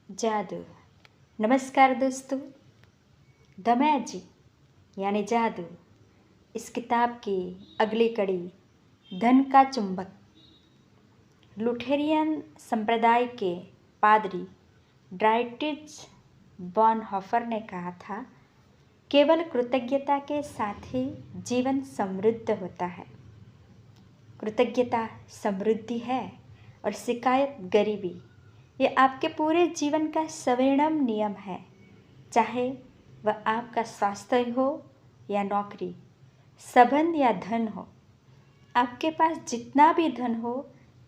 जादू। नमस्कार दोस्तों। द मैजिक यानी जादू इस किताब की अगली कड़ी धन का चुंबक। लुथेरियन संप्रदाय के पादरी डाइट्रिच बॉनहोफर ने कहा था, केवल कृतज्ञता के साथ ही जीवन समृद्ध होता है। कृतज्ञता समृद्धि है और शिकायत गरीबी। ये आपके पूरे जीवन का स्वर्णिम नियम है, चाहे वह आपका स्वास्थ्य हो या नौकरी, संबंध या धन हो। आपके पास जितना भी धन हो,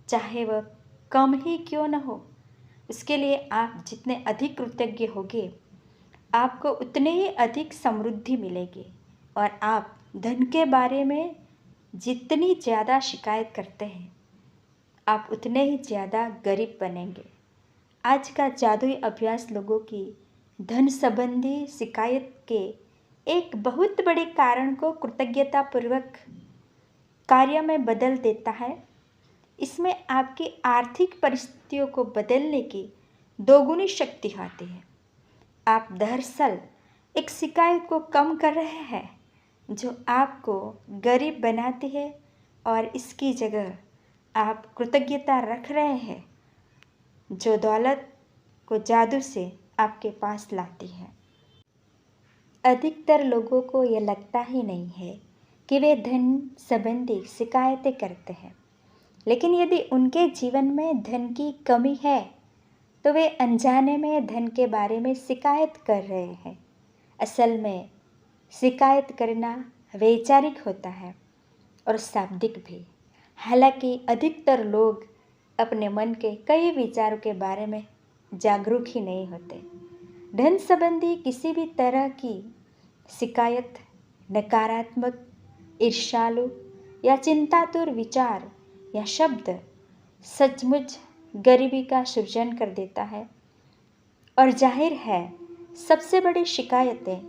चाहे वह कम ही क्यों न हो, उसके लिए आप जितने अधिक कृतज्ञ होंगे, आपको उतने ही अधिक समृद्धि मिलेगी। और आप धन के बारे में जितनी ज़्यादा शिकायत करते हैं, आप उतने ही ज़्यादा गरीब बनेंगे। आज का जादुई अभ्यास लोगों की धन संबंधी शिकायत के एक बहुत बड़े कारण को कृतज्ञतापूर्वक कार्य में बदल देता है। इसमें आपकी आर्थिक परिस्थितियों को बदलने की दोगुनी शक्ति आती है। आप दरअसल एक शिकायत को कम कर रहे हैं जो आपको गरीब बनाती है, और इसकी जगह आप कृतज्ञता रख रहे हैं जो दौलत को जादू से आपके पास लाती है। अधिकतर लोगों को यह लगता ही नहीं है कि वे धन संबंधी शिकायतें करते हैं, लेकिन यदि उनके जीवन में धन की कमी है तो वे अनजाने में धन के बारे में शिकायत कर रहे हैं। असल में शिकायत करना वैचारिक होता है और शाब्दिक भी। हालांकि अधिकतर लोग अपने मन के कई विचारों के बारे में जागरूक ही नहीं होते। धन संबंधी किसी भी तरह की शिकायत नकारात्मक, ईर्ष्यालु या चिंतातुर विचार या शब्द सचमुच गरीबी का सृजन कर देता है। और जाहिर है, सबसे बड़ी शिकायतें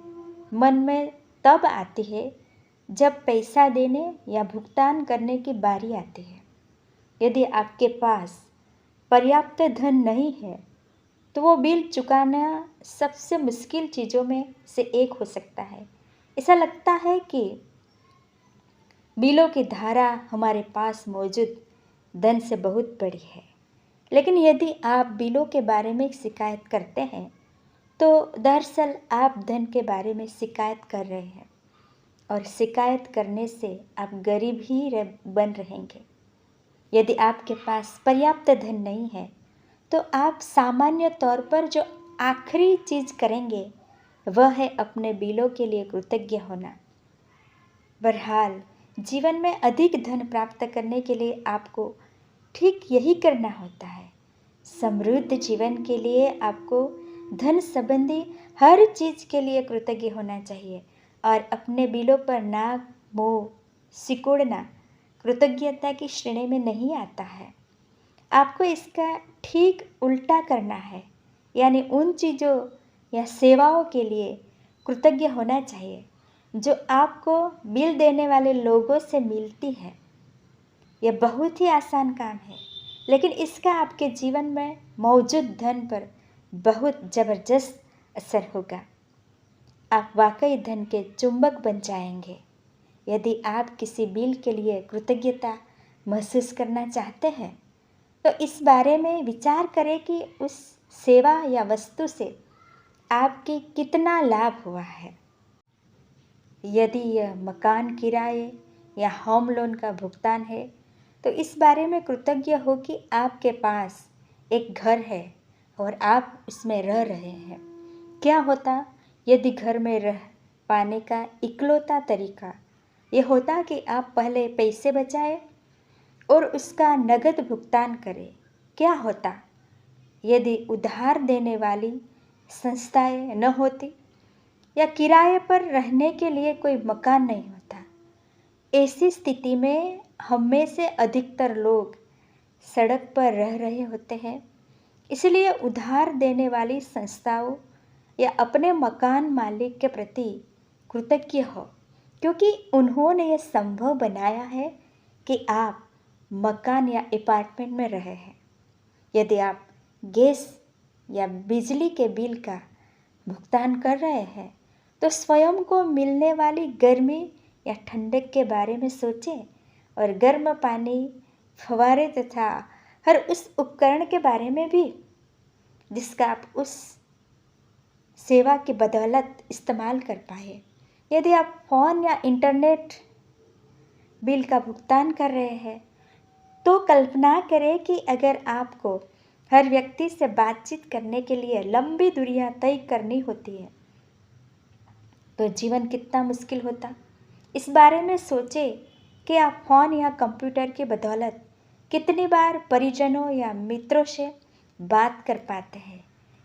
मन में तब आती है जब पैसा देने या भुगतान करने की बारी आती है। यदि आपके पास पर्याप्त धन नहीं है तो वो बिल चुकाना सबसे मुश्किल चीज़ों में से एक हो सकता है। ऐसा लगता है कि बिलों की धारा हमारे पास मौजूद धन से बहुत बड़ी है। लेकिन यदि आप बिलों के बारे में शिकायत करते हैं तो दरअसल आप धन के बारे में शिकायत कर रहे हैं, और शिकायत करने से आप गरीब ही बन रहेंगे। यदि आपके पास पर्याप्त धन नहीं है तो आप सामान्य तौर पर जो आखिरी चीज़ करेंगे वह है अपने बिलों के लिए कृतज्ञ होना। बहरहाल, जीवन में अधिक धन प्राप्त करने के लिए आपको ठीक यही करना होता है। समृद्ध जीवन के लिए आपको धन संबंधी हर चीज़ के लिए कृतज्ञ होना चाहिए, और अपने बिलों पर नाक मुँह सिकोड़ना कृतज्ञता की श्रेणी में नहीं आता है। आपको इसका ठीक उल्टा करना है, यानी उन चीज़ों या सेवाओं के लिए कृतज्ञ होना चाहिए जो आपको बिल देने वाले लोगों से मिलती है। यह बहुत ही आसान काम है, लेकिन इसका आपके जीवन में मौजूद धन पर बहुत ज़बरदस्त असर होगा। आप वाकई धन के चुंबक बन जाएंगे। यदि आप किसी बिल के लिए कृतज्ञता महसूस करना चाहते हैं तो इस बारे में विचार करें कि उस सेवा या वस्तु से आपकी कितना लाभ हुआ है। यदि यह मकान किराए या होम लोन का भुगतान है तो इस बारे में कृतज्ञ हो कि आपके पास एक घर है और आप उसमें रह रहे हैं। क्या होता यदि घर में रह पाने का इकलौता तरीका यह होता कि आप पहले पैसे बचाएं और उसका नगद भुगतान करें? क्या होता यदि उधार देने वाली संस्थाएं न होती या किराए पर रहने के लिए कोई मकान नहीं होता? ऐसी स्थिति में हम में से अधिकतर लोग सड़क पर रह रहे होते हैं। इसलिए उधार देने वाली संस्थाओं या अपने मकान मालिक के प्रति कृतज्ञ हो, क्योंकि उन्होंने यह संभव बनाया है कि आप मकान या अपार्टमेंट में रहे हैं। यदि आप गैस या बिजली के बिल का भुगतान कर रहे हैं तो स्वयं को मिलने वाली गर्मी या ठंडक के बारे में सोचें और गर्म पानी, फव्वारे तथा हर उस उपकरण के बारे में भी जिसका आप उस सेवा की बदौलत इस्तेमाल कर पाए। यदि आप फ़ोन या इंटरनेट बिल का भुगतान कर रहे हैं तो कल्पना करें कि अगर आपको हर व्यक्ति से बातचीत करने के लिए लंबी दूरियां तय करनी होती है तो जीवन कितना मुश्किल होता। इस बारे में सोचें कि आप फ़ोन या कंप्यूटर की बदौलत कितनी बार परिजनों या मित्रों से बात कर पाते हैं,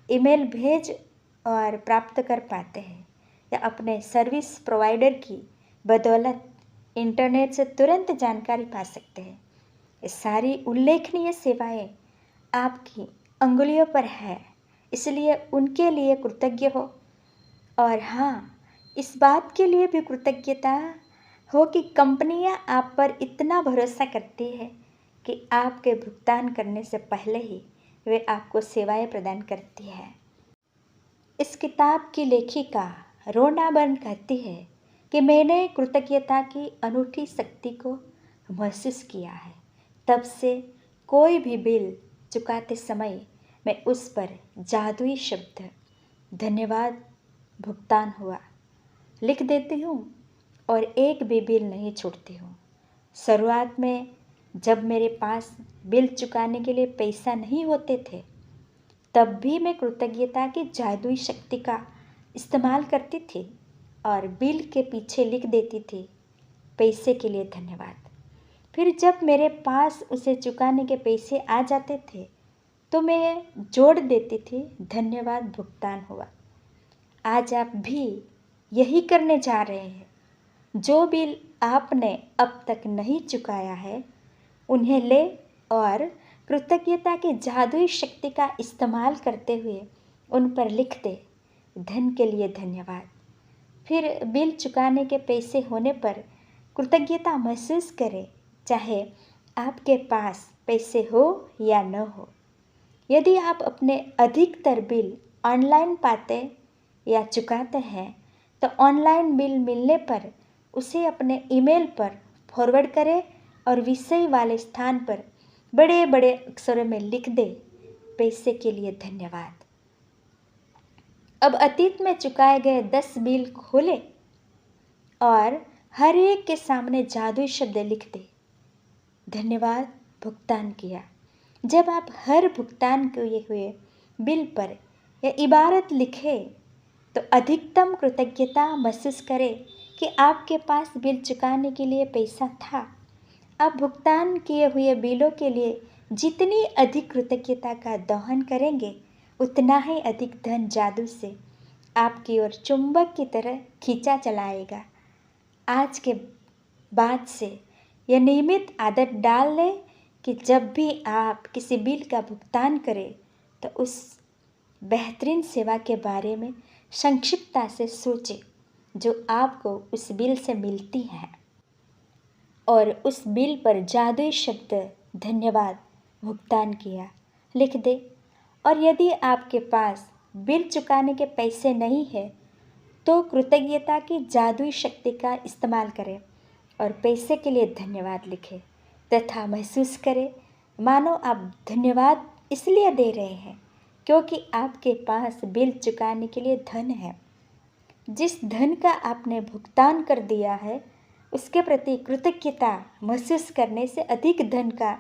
ईमेल भेज और प्राप्त कर पाते हैं या अपने सर्विस प्रोवाइडर की बदौलत इंटरनेट से तुरंत जानकारी पा सकते हैं। ये सारी उल्लेखनीय सेवाएं आपकी अंगुलियों पर है, इसलिए उनके लिए कृतज्ञ हो। और हाँ, इस बात के लिए भी कृतज्ञता हो कि कंपनियां आप पर इतना भरोसा करती है कि आपके भुगतान करने से पहले ही वे आपको सेवाएं प्रदान करती है। इस किताब की लेखिका रोना बर्न कहती है कि मैंने कृतज्ञता की अनूठी शक्ति को महसूस किया है। तब से कोई भी बिल चुकाते समय मैं उस पर जादुई शब्द धन्यवाद भुगतान हुआ लिख देती हूँ और एक भी बिल नहीं छोड़ती हूँ। शुरुआत में जब मेरे पास बिल चुकाने के लिए पैसा नहीं होते थे तब भी मैं कृतज्ञता की जादुई शक्ति का इस्तेमाल करती थी और बिल के पीछे लिख देती थी पैसे के लिए धन्यवाद। फिर जब मेरे पास उसे चुकाने के पैसे आ जाते थे तो मैं जोड़ देती थी धन्यवाद भुगतान हुआ। आज आप भी यही करने जा रहे हैं। जो बिल आपने अब तक नहीं चुकाया है उन्हें ले और कृतज्ञता की जादुई शक्ति का इस्तेमाल करते हुए उन पर लिख दे धन के लिए धन्यवाद। फिर बिल चुकाने के पैसे होने पर कृतज्ञता महसूस करें, चाहे आपके पास पैसे हो या न हो। यदि आप अपने अधिकतर बिल ऑनलाइन पाते या चुकाते हैं तो ऑनलाइन बिल मिलने पर उसे अपने ईमेल पर फॉरवर्ड करें और विषय वाले स्थान पर बड़े बड़े अक्षरों में लिख दे पैसे के लिए धन्यवाद। अब अतीत में चुकाए गए 10 बिल खोलें और हर एक के सामने जादुई शब्द लिख दे धन्यवाद भुगतान किया। जब आप हर भुगतान किए हुए बिल पर यह इबारत लिखें तो अधिकतम कृतज्ञता महसूस करें कि आपके पास बिल चुकाने के लिए पैसा था। आप भुगतान किए हुए बिलों के लिए जितनी अधिक कृतज्ञता का दोहन करेंगे उतना ही अधिक धन जादू से आपकी ओर चुंबक की तरह खींचा चलाएगा। आज के बाद से यह नियमित आदत डाल लें कि जब भी आप किसी बिल का भुगतान करें तो उस बेहतरीन सेवा के बारे में संक्षिप्तता से सोचें जो आपको उस बिल से मिलती है और उस बिल पर जादुई शब्द धन्यवाद भुगतान किया लिख दे। और यदि आपके पास बिल चुकाने के पैसे नहीं है तो कृतज्ञता की जादुई शक्ति का इस्तेमाल करें और पैसे के लिए धन्यवाद लिखें तथा महसूस करें मानो आप धन्यवाद इसलिए दे रहे हैं क्योंकि आपके पास बिल चुकाने के लिए धन है। जिस धन का आपने भुगतान कर दिया है उसके प्रति कृतज्ञता महसूस करने से अधिक धन का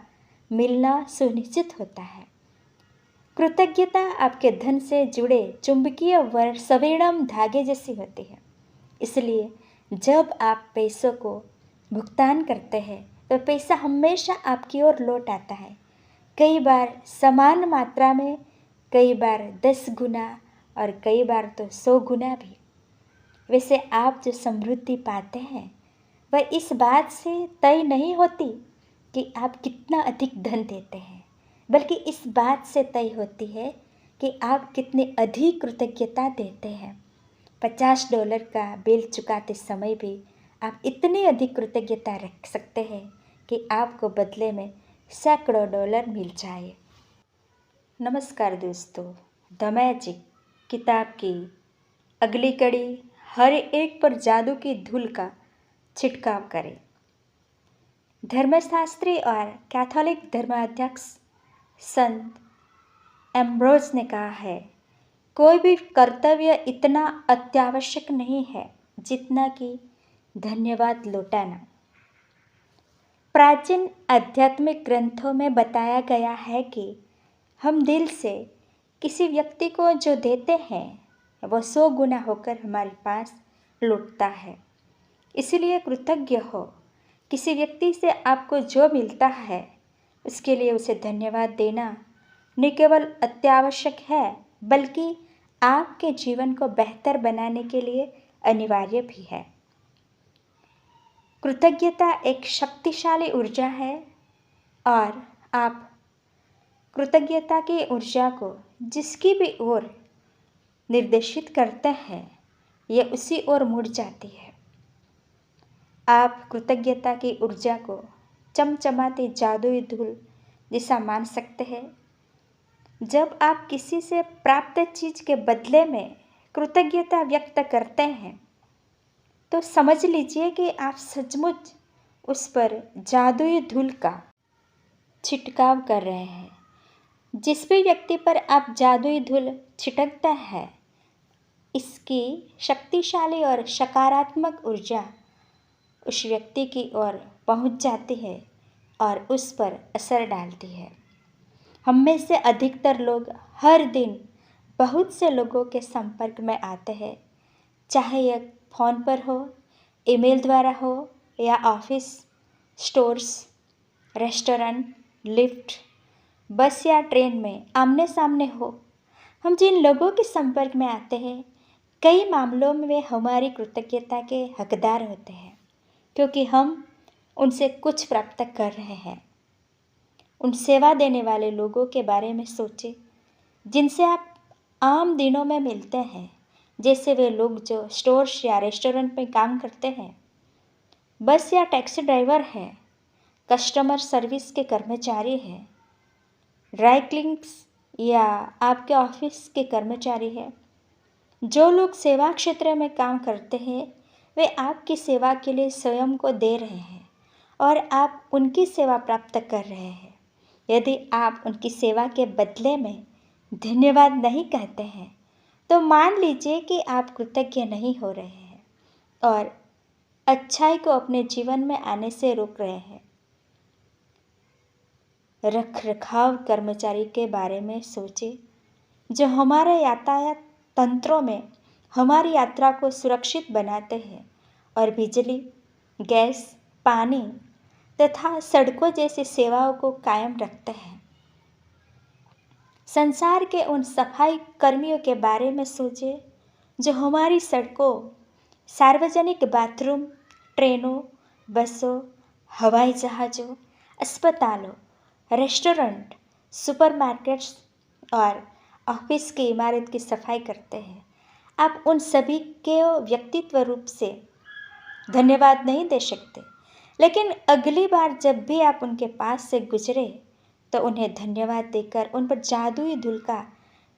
मिलना सुनिश्चित होता है। कृतज्ञता आपके धन से जुड़े चुंबकीय व संवेदनशील धागे जैसी होती है। इसलिए जब आप पैसों को भुगतान करते हैं तो पैसा हमेशा आपकी ओर लौट आता है, कई बार समान मात्रा में, कई बार 10 गुना और कई बार तो 100 गुना भी। वैसे आप जो समृद्धि पाते हैं वह इस बात से तय नहीं होती कि आप कितना अधिक धन देते हैं, बल्कि इस बात से तय होती है कि आप कितनी अधिक कृतज्ञता देते हैं। $50 का बिल चुकाते समय भी आप इतनी अधिक कृतज्ञता रख सकते हैं कि आपको बदले में सैकड़ों डॉलर मिल जाए। नमस्कार दोस्तों, द मैजिक किताब की अगली कड़ी हर एक पर जादू की धूल का छिड़काव करें। धर्मशास्त्री और कैथोलिक धर्माध्यक्ष संत एम्ब्रोज ने कहा है, कोई भी कर्तव्य इतना अत्यावश्यक नहीं है जितना कि धन्यवाद लौटाना। प्राचीन आध्यात्मिक ग्रंथों में बताया गया है कि हम दिल से किसी व्यक्ति को जो देते हैं वह 100 गुना होकर हमारे पास लौटता है। इसलिए कृतज्ञ हो। किसी व्यक्ति से आपको जो मिलता है उसके लिए उसे धन्यवाद देना न केवल अत्यावश्यक है बल्कि आपके जीवन को बेहतर बनाने के लिए अनिवार्य भी है। कृतज्ञता एक शक्तिशाली ऊर्जा है और आप कृतज्ञता की ऊर्जा को जिसकी भी ओर निर्देशित करते हैं यह उसी ओर मुड़ जाती है। आप कृतज्ञता की ऊर्जा को चमचमाती जादुई धूल जैसा मान सकते हैं। जब आप किसी से प्राप्त चीज के बदले में कृतज्ञता व्यक्त करते हैं तो समझ लीजिए कि आप सचमुच उस पर जादुई धूल का छिड़काव कर रहे हैं। जिस भी व्यक्ति पर आप जादुई धूल छिड़कता है इसकी शक्तिशाली और सकारात्मक ऊर्जा उस व्यक्ति की ओर पहुंच जाती है और उस पर असर डालती है। हम में से अधिकतर लोग हर दिन बहुत से लोगों के संपर्क में आते हैं, चाहे यह फ़ोन पर हो, ईमेल द्वारा हो या ऑफिस, स्टोर्स, रेस्टोरेंट, लिफ्ट, बस या ट्रेन में आमने सामने हो। हम जिन लोगों के संपर्क में आते हैं कई मामलों में वे हमारी कृतज्ञता के हकदार होते हैं क्योंकि हम उनसे कुछ प्राप्त कर रहे हैं। उन सेवा देने वाले लोगों के बारे में सोचें जिनसे आप आम दिनों में मिलते हैं, जैसे वे लोग जो स्टोर्स या रेस्टोरेंट में काम करते हैं, बस या टैक्सी ड्राइवर हैं, कस्टमर सर्विस के कर्मचारी हैं, ड्राई क्लीनर्स या आपके ऑफिस के कर्मचारी हैं। जो लोग सेवा क्षेत्र में काम करते हैं वे आपकी सेवा के लिए स्वयं को दे रहे हैं और आप उनकी सेवा प्राप्त कर रहे हैं। यदि आप उनकी सेवा के बदले में धन्यवाद नहीं कहते हैं तो मान लीजिए कि आप कृतज्ञ नहीं हो रहे हैं और अच्छाई को अपने जीवन में आने से रोक रहे हैं। रखरखाव कर्मचारी के बारे में सोचें जो हमारे यातायात तंत्रों में हमारी यात्रा को सुरक्षित बनाते हैं और बिजली, गैस, पानी तथा सड़कों जैसी सेवाओं को कायम रखते हैं। संसार के उन सफाई कर्मियों के बारे में सोचें जो हमारी सड़कों, सार्वजनिक बाथरूम, ट्रेनों, बसों, हवाई जहाज़ों, अस्पतालों, रेस्टोरेंट, सुपरमार्केट्स और ऑफिस की इमारत की सफाई करते हैं। आप उन सभी के व्यक्तित्व रूप से धन्यवाद नहीं दे सकते, लेकिन अगली बार जब भी आप उनके पास से गुजरे तो उन्हें धन्यवाद देकर उन पर जादुई धूल का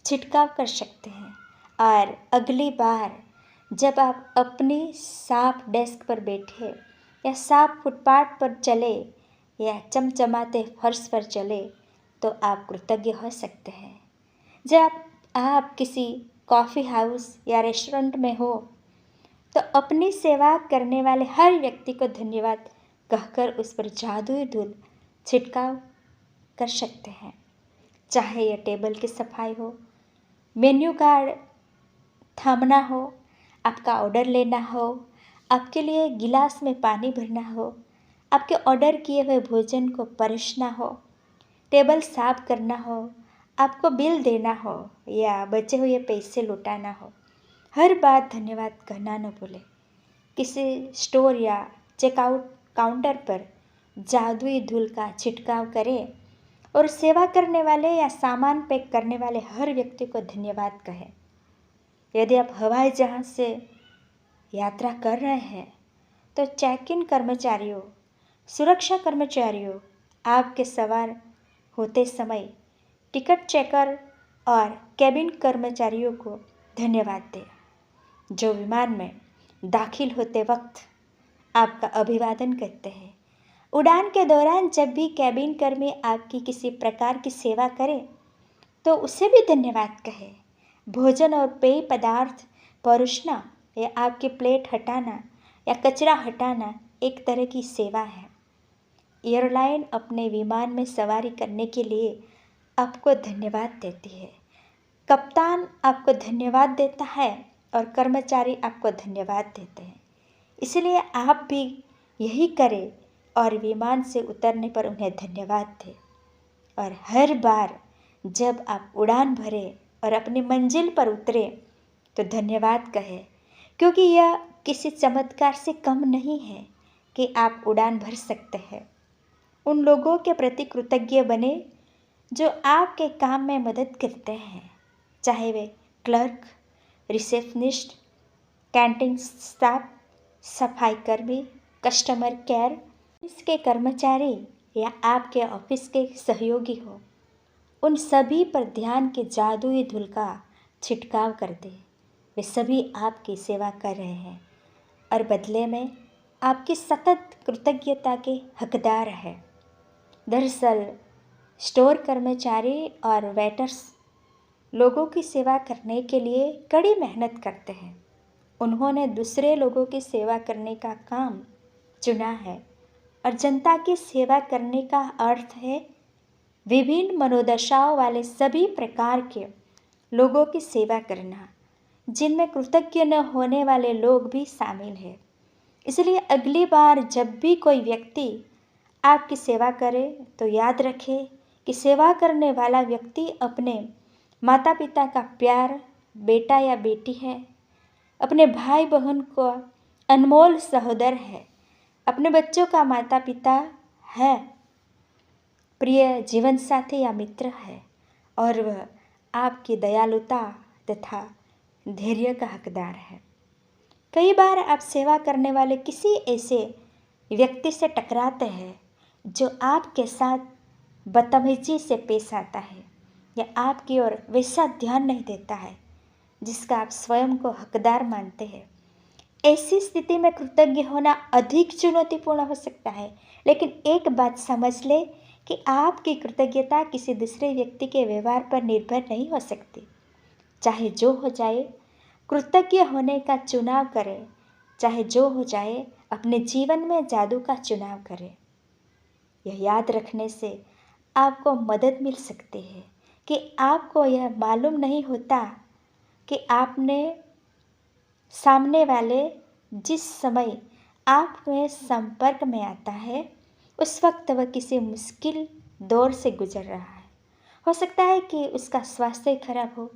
छिड़काव कर सकते हैं। और अगली बार जब आप अपनी साफ डेस्क पर बैठे या साफ फुटपाथ पर चले या चमचमाते फर्श पर चले तो आप कृतज्ञ हो सकते हैं। जब आप किसी कॉफ़ी हाउस या रेस्टोरेंट में हो तो अपनी सेवा करने वाले हर व्यक्ति को धन्यवाद कहकर उस पर जादुई धूल छिड़काव कर सकते हैं। चाहे यह टेबल की सफाई हो, मेन्यू कार्ड थामना हो, आपका ऑर्डर लेना हो, आपके लिए गिलास में पानी भरना हो, आपके ऑर्डर किए हुए भोजन को परोसना हो, टेबल साफ करना हो, आपको बिल देना हो या बचे हुए पैसे लौटाना हो, हर बात धन्यवाद कहना न भूलें। किसी स्टोर या चेकआउट काउंटर पर जादुई धूल का छिड़काव करें और सेवा करने वाले या सामान पैक करने वाले हर व्यक्ति को धन्यवाद कहें। यदि आप हवाई जहाज़ से यात्रा कर रहे हैं तो चेक इन कर्मचारियों, सुरक्षा कर्मचारियों, आपके सवार होते समय टिकट चेकर और कैबिन कर्मचारियों को धन्यवाद दें, जो विमान में दाखिल होते वक्त आपका अभिवादन करते हैं। उड़ान के दौरान जब भी कैबिन कर्मी आपकी किसी प्रकार की सेवा करे तो उसे भी धन्यवाद कहें। भोजन और पेय पदार्थ परोसना या आपकी प्लेट हटाना या कचरा हटाना एक तरह की सेवा है। एयरलाइन अपने विमान में सवारी करने के लिए आपको धन्यवाद देती है। कप्तान आपको धन्यवाद देता है और कर्मचारी आपको धन्यवाद देते हैं। इसलिए आप भी यही करें और विमान से उतरने पर उन्हें धन्यवाद दें। और हर बार जब आप उड़ान भरें और अपनी मंजिल पर उतरें तो धन्यवाद कहें, क्योंकि यह किसी चमत्कार से कम नहीं है कि आप उड़ान भर सकते हैं। उन लोगों के प्रति कृतज्ञ बने जो आपके काम में मदद करते हैं, चाहे वे क्लर्क, रिसेप्शनिस्ट, कैंटीन स्टाफ, सफाई कर्मी, कस्टमर केयर, इसके कर्मचारी या आपके ऑफिस के सहयोगी हो। उन सभी पर ध्यान के जादुई धूल का छिड़काव कर दे। वे सभी आपकी सेवा कर रहे हैं और बदले में आपकी सतत कृतज्ञता के हकदार है। दरअसल स्टोर कर्मचारी और वेटर्स लोगों की सेवा करने के लिए कड़ी मेहनत करते हैं। उन्होंने दूसरे लोगों की सेवा करने का काम चुना है और जनता की सेवा करने का अर्थ है विभिन्न मनोदशाओं वाले सभी प्रकार के लोगों की सेवा करना, जिनमें कृतज्ञ न होने वाले लोग भी शामिल हैं। इसलिए अगली बार जब भी कोई व्यक्ति आपकी सेवा करे तो याद रखें कि सेवा करने वाला व्यक्ति अपने माता पिता का प्यार बेटा या बेटी है, अपने भाई बहन को अनमोल सहोदर है, अपने बच्चों का माता पिता है, प्रिय जीवन साथी या मित्र है, और वह आपकी दयालुता तथा धैर्य का हकदार है। कई बार आप सेवा करने वाले किसी ऐसे व्यक्ति से टकराते हैं जो आपके साथ बदतमीजी से पेश आता है या आपकी ओर वैसा ध्यान नहीं देता है जिसका आप स्वयं को हकदार मानते हैं। ऐसी स्थिति में कृतज्ञ होना अधिक चुनौतीपूर्ण हो सकता है, लेकिन एक बात समझ ले कि आपकी कृतज्ञता किसी दूसरे व्यक्ति के व्यवहार पर निर्भर नहीं हो सकती। चाहे जो हो जाए, कृतज्ञ होने का चुनाव करें। चाहे जो हो जाए, अपने जीवन में जादू का चुनाव करें। यह याद रखने से आपको मदद मिल सकती है कि आपको यह मालूम नहीं होता कि आपने सामने वाले जिस समय आप में संपर्क में आता है उस वक्त वह किसी मुश्किल दौर से गुजर रहा है। हो सकता है कि उसका स्वास्थ्य खराब हो,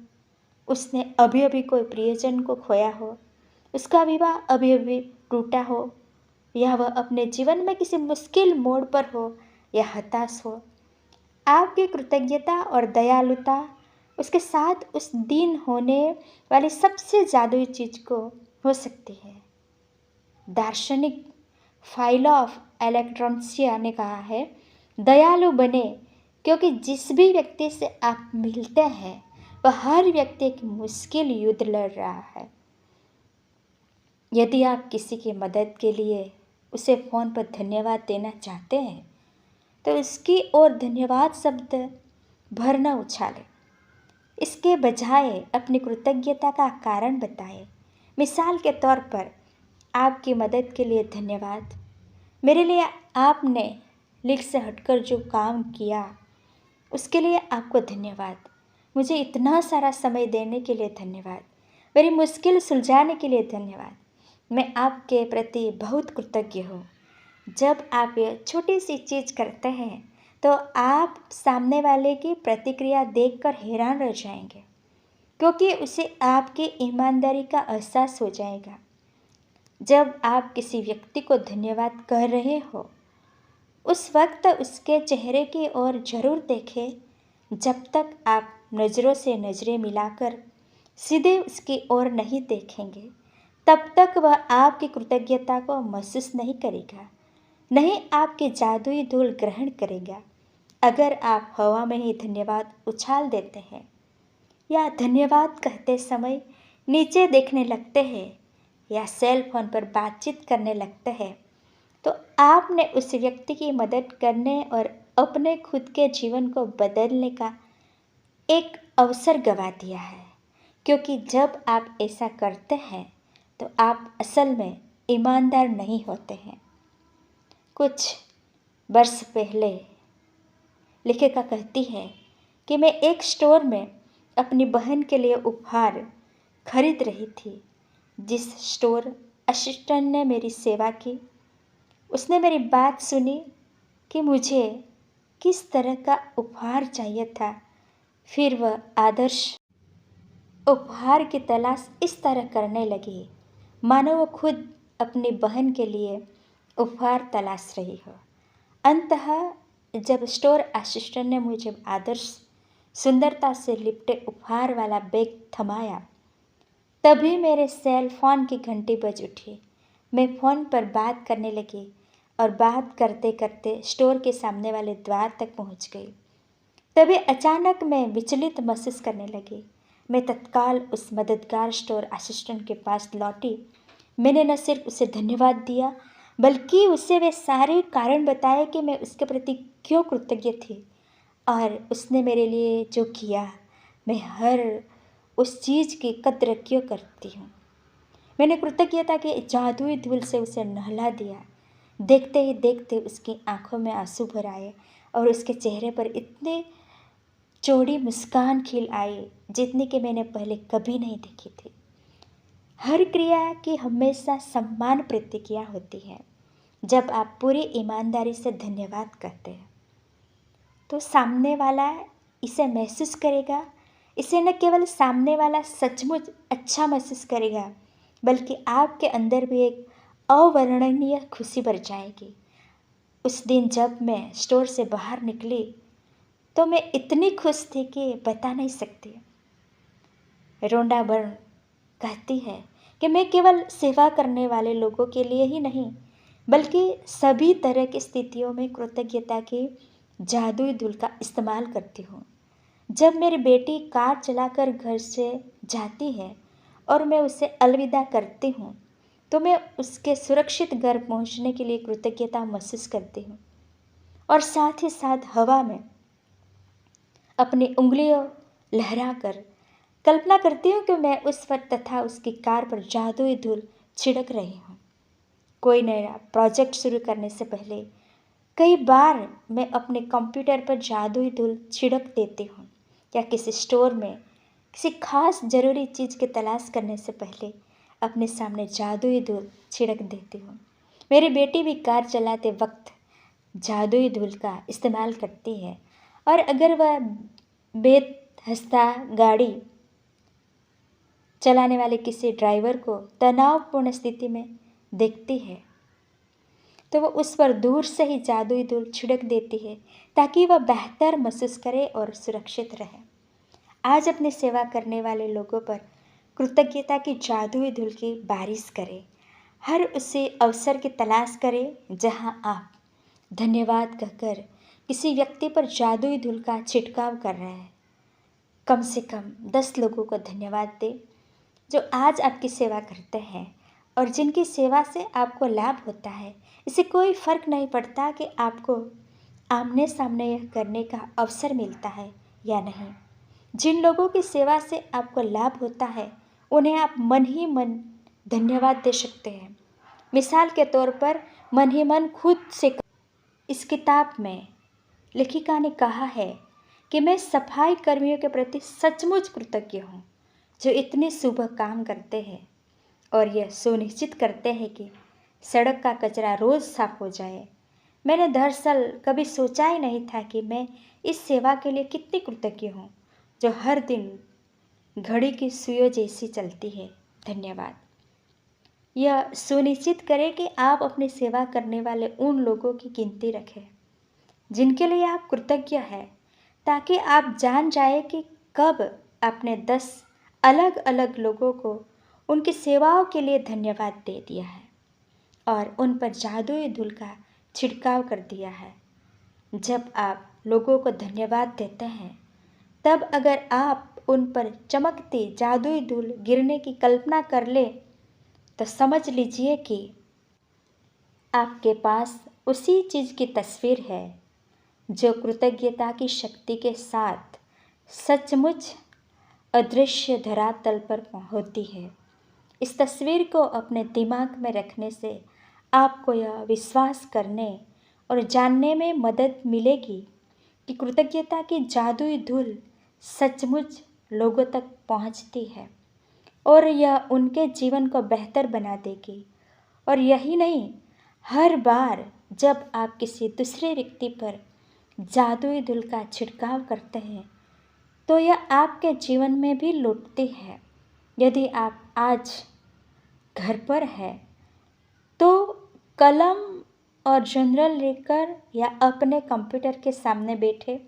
उसने अभी अभी कोई प्रियजन को खोया हो, उसका विवाह अभी अभी टूटा हो, या वह अपने जीवन में किसी मुश्किल मोड़ पर हो या हताश हो। आपकी कृतज्ञता और दयालुता उसके साथ उस दिन होने वाली सबसे जादुई चीज़ को हो सकती है। दार्शनिक फाइलो ऑफ एलेक्ट्रॉन्सिया ने कहा है, दयालु बने क्योंकि जिस भी व्यक्ति से आप मिलते हैं वह हर व्यक्ति एक मुश्किल युद्ध लड़ रहा है। यदि आप किसी की मदद के लिए उसे फ़ोन पर धन्यवाद देना चाहते हैं तो उसकी ओर धन्यवाद शब्द भर न उछालें। इसके बजाय अपनी कृतज्ञता का कारण बताएं। मिसाल के तौर पर, आपकी मदद के लिए धन्यवाद। मेरे लिए आपने लीक से हटकर जो काम किया उसके लिए आपको धन्यवाद। मुझे इतना सारा समय देने के लिए धन्यवाद। मेरी मुश्किल सुलझाने के लिए धन्यवाद। मैं आपके प्रति बहुत कृतज्ञ हूँ। जब आप ये छोटी सी चीज़ करते हैं तो आप सामने वाले की प्रतिक्रिया देखकर हैरान रह जाएंगे, क्योंकि उसे आपकी ईमानदारी का एहसास हो जाएगा। जब आप किसी व्यक्ति को धन्यवाद कह रहे हो उस वक्त उसके चेहरे की ओर जरूर देखें। जब तक आप नज़रों से नज़रें मिलाकर सीधे उसकी ओर नहीं देखेंगे तब तक वह आपकी कृतज्ञता को महसूस नहीं करेगा, नहीं आपकी जादुई धूल ग्रहण करेगा। अगर आप हवा में ही धन्यवाद उछाल देते हैं या धन्यवाद कहते समय नीचे देखने लगते हैं या सेल फोन पर बातचीत करने लगते हैं, तो आपने उस व्यक्ति की मदद करने और अपने खुद के जीवन को बदलने का एक अवसर गंवा दिया है। क्योंकि जब आप ऐसा करते हैं तो आप असल में ईमानदार नहीं होते हैं। कुछ वर्ष पहले लेखिका कहती है कि मैं एक स्टोर में अपनी बहन के लिए उपहार खरीद रही थी। जिस स्टोर असिस्टेंट ने मेरी सेवा की, उसने मेरी बात सुनी कि मुझे किस तरह का उपहार चाहिए था। फिर वह आदर्श उपहार की तलाश इस तरह करने लगी मानो वो खुद अपनी बहन के लिए उपहार तलाश रही हो। अंततः जब स्टोर असिस्टेंट ने मुझे आदर्श सुंदरता से लिपटे उपहार वाला बैग थमाया, तभी मेरे सेल फोन की घंटी बज उठी। मैं फ़ोन पर बात करने लगी और बात करते करते स्टोर के सामने वाले द्वार तक पहुंच गई। तभी अचानक मैं विचलित महसूस करने लगी। मैं तत्काल उस मददगार स्टोर असिस्टेंट के पास लौटी। मैंने न सिर्फ उसे धन्यवाद दिया, बल्कि उसे वे सारे कारण बताए कि मैं उसके प्रति क्यों कृतज्ञ थी और उसने मेरे लिए जो किया, मैं हर उस चीज़ की कद्र क्यों करती हूँ। मैंने कृतज्ञता के जादुई धूल से उसे नहला दिया। देखते ही देखते उसकी आंखों में आंसू भर आए और उसके चेहरे पर इतनी चौड़ी मुस्कान खिल आई जितनी कि मैंने पहले कभी नहीं देखी थी। हर क्रिया की हमेशा सम्मान प्रतिक्रिया होती है। जब आप पूरी ईमानदारी से धन्यवाद कहते हैं तो सामने वाला इसे महसूस करेगा। इसे न केवल सामने वाला सचमुच अच्छा महसूस करेगा, बल्कि आपके अंदर भी एक अवर्णनीय खुशी भर जाएगी। उस दिन जब मैं स्टोर से बाहर निकली तो मैं इतनी खुश थी कि बता नहीं सकती। रोंडा बर्न कहती है कि मैं केवल सेवा करने वाले लोगों के लिए ही नहीं, बल्कि सभी तरह की स्थितियों में कृतज्ञता की जादुई धूल का इस्तेमाल करती हूँ। जब मेरी बेटी कार चलाकर घर से जाती है और मैं उसे अलविदा करती हूँ, तो मैं उसके सुरक्षित घर पहुँचने के लिए कृतज्ञता महसूस करती हूँ और साथ ही साथ हवा में अपनी उंगलियों लहराकर कल्पना करती हूँ कि मैं उस पर तथा उसकी कार पर जादुई धूल छिड़क रही हूँ। कोई नया प्रोजेक्ट शुरू करने से पहले कई बार मैं अपने कंप्यूटर पर जादुई धूल छिड़क देती हूँ, या किसी स्टोर में किसी खास ज़रूरी चीज़ की तलाश करने से पहले अपने सामने जादुई धूल छिड़क देती हूँ। मेरी बेटी भी कार चलाते वक्त जादुई धूल का इस्तेमाल करती है, और अगर वह बेहस्ता गाड़ी चलाने वाले किसी ड्राइवर को तनावपूर्ण स्थिति में देखती है तो वह उस पर दूर से ही जादुई धूल छिड़क देती है ताकि वह बेहतर महसूस करे और सुरक्षित रहे। आज अपनी सेवा करने वाले लोगों पर कृतज्ञता की जादुई धूल की बारिश करें। हर उसी अवसर की तलाश करें जहां आप धन्यवाद कहकर किसी व्यक्ति पर जादुई धूल का छिड़काव कर रहे हैं। कम से कम 10 लोगों को धन्यवाद दें जो आज आपकी सेवा करते हैं और जिनकी सेवा से आपको लाभ होता है। इससे कोई फ़र्क नहीं पड़ता कि आपको आमने सामने यह करने का अवसर मिलता है या नहीं। जिन लोगों की सेवा से आपको लाभ होता है उन्हें आप मन ही मन धन्यवाद दे सकते हैं। मिसाल के तौर पर मन ही मन खुद से। इस किताब में लेखिका ने कहा है कि मैं सफाई कर्मियों के प्रति सचमुच कृतज्ञ हूँ जो इतने शुभ काम करते हैं और यह सुनिश्चित करते हैं कि सड़क का कचरा रोज़ साफ हो जाए। मैंने दरअसल कभी सोचा ही नहीं था कि मैं इस सेवा के लिए कितनी कृतज्ञ हूँ जो हर दिन घड़ी की सुइयों जैसी चलती है। धन्यवाद। यह सुनिश्चित करें कि आप अपनी सेवा करने वाले उन लोगों की गिनती रखें जिनके लिए आप कृतज्ञ हैं, ताकि आप जान जाए कि कब आपने 10 अलग अलग लोगों को उनकी सेवाओं के लिए धन्यवाद दे दिया है और उन पर जादुई धूल का छिड़काव कर दिया है। जब आप लोगों को धन्यवाद देते हैं तब अगर आप उन पर चमकती जादुई धूल गिरने की कल्पना कर ले तो समझ लीजिए कि आपके पास उसी चीज़ की तस्वीर है जो कृतज्ञता की शक्ति के साथ सचमुच अदृश्य धरातल पर होती है। इस तस्वीर को अपने दिमाग में रखने से आपको यह विश्वास करने और जानने में मदद मिलेगी कि कृतज्ञता की जादुई धूल सचमुच लोगों तक पहुंचती है और यह उनके जीवन को बेहतर बना देगी। और यही नहीं, हर बार जब आप किसी दूसरे व्यक्ति पर जादुई धूल का छिड़काव करते हैं तो यह आपके जीवन में भी लौटती है। यदि आप आज घर पर है तो कलम और जर्नल लेकर या अपने कंप्यूटर के सामने बैठे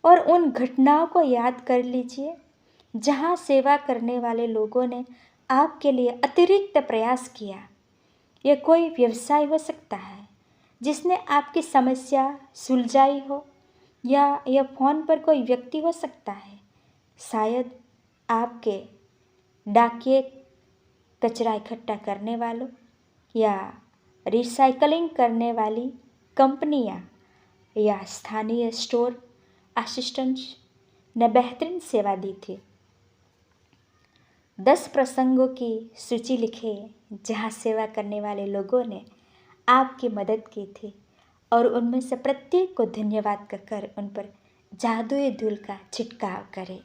और उन घटनाओं को याद कर लीजिए जहां सेवा करने वाले लोगों ने आपके लिए अतिरिक्त प्रयास किया। यह कोई व्यवसाय हो सकता है जिसने आपकी समस्या सुलझाई हो, या यह फ़ोन पर कोई व्यक्ति हो सकता है, शायद आपके डाकिए कचरा इकट्ठा करने वालों या रिसाइकलिंग करने वाली कंपनियां या स्थानीय स्टोर असिस्टेंट्स ने बेहतरीन सेवा दी थी। 10 प्रसंगों की सूची लिखें जहां सेवा करने वाले लोगों ने आपकी मदद की थी और उनमें से प्रत्येक को धन्यवाद कहकर उन पर जादुई धूल का छिड़काव करें।